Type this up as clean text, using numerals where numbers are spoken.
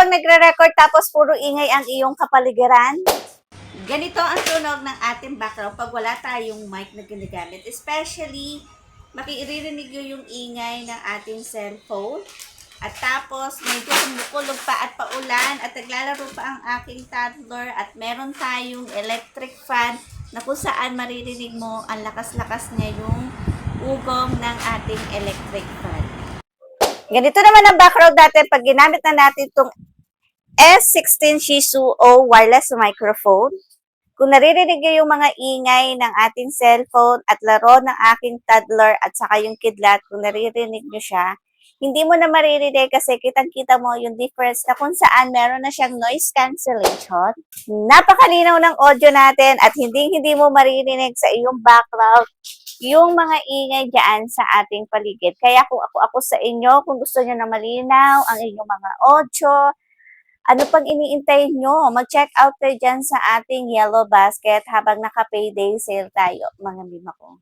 bang nagre-record tapos puro ingay ang iyong kapaligiran? Ganito ang tunog ng ating background pag wala tayong mic na ginagamit. Especially, makiririnig nyo yung ingay ng ating cellphone. At tapos, medyo kumukulog pa at paulan at naglalaro pa ang aking toddler at meron tayong electric fan na kung saan maririnig mo ang lakas-lakas niya yung ugong ng ating electric fan. Ganito naman ang background natin pag ginamit na natin itong S16 Shih Tzu O wireless microphone. Kung naririnig niyo yung mga ingay ng ating cellphone at laro ng aking toddler at saka yung kidlat, kung naririnig niyo siya, hindi mo na maririnig kasi kitang-kita mo yung difference na kung saan meron na siyang noise cancellation. Napakalinaw ng audio natin at hindi mo maririnig sa iyong background yung mga ingay dyan sa ating paligid. Kaya kung ako sa inyo, kung gusto niyo na malinaw ang inyong mga audio, ano pang iniintay nyo? Mag-check out kayo dyan sa ating Yellow Basket habang naka-payday sale tayo, mga mima ko.